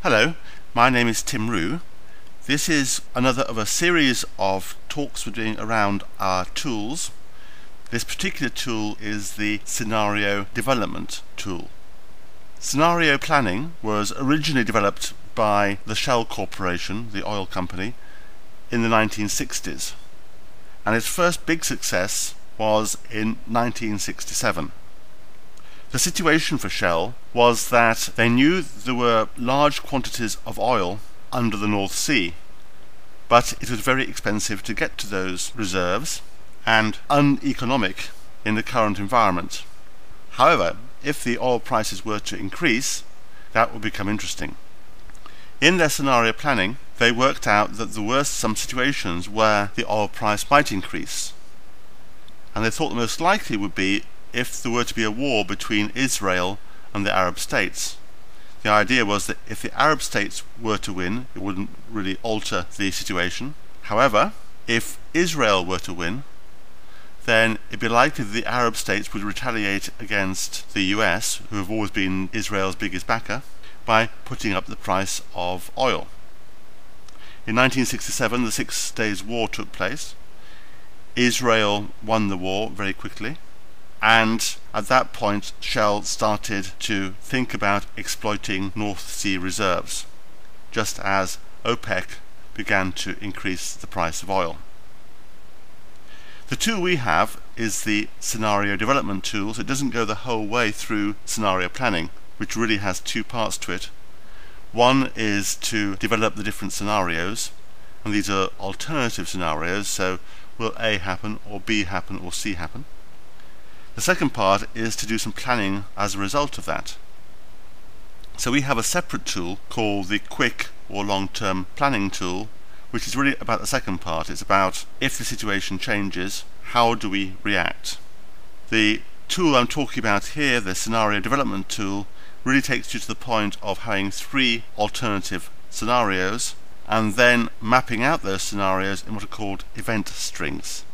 Hello, my name is Tim Rue. This is another of a series of talks we're doing around our tools. This particular tool is the scenario development tool. Scenario planning was originally developed by the Shell Corporation, the oil company, in the 1960s, and its first big success was in 1967. The situation for Shell was that they knew there were large quantities of oil under the North Sea, but it was very expensive to get to those reserves and uneconomic in the current environment. However, if the oil prices were to increase, that would become interesting. In their scenario planning, they worked out that there were some situations where the oil price might increase, and they thought the most likely would be if there were to be a war between Israel and the Arab states. The idea was that if the Arab states were to win, it wouldn't really alter the situation. However, if Israel were to win, then it'd be likely that the Arab states would retaliate against the US, who have always been Israel's biggest backer, by putting up the price of oil. In 1967, the 6 Days War took place. Israel won the war very quickly, and at that point Shell started to think about exploiting North Sea reserves, just as OPEC began to increase the price of oil. The tool we have is the scenario development tool, so it doesn't go the whole way through scenario planning, which really has 2 parts to it. One is to develop the different scenarios, and these are alternative scenarios, so will A happen, or B happen, or C happen. The second part is to do some planning as a result of that. So we have a separate tool called the quick or long-term planning tool, which is really about the second part. It's about if the situation changes, how do we react? The tool I'm talking about here, the scenario development tool, really takes you to the point of having 3 alternative scenarios and then mapping out those scenarios in what are called event strings.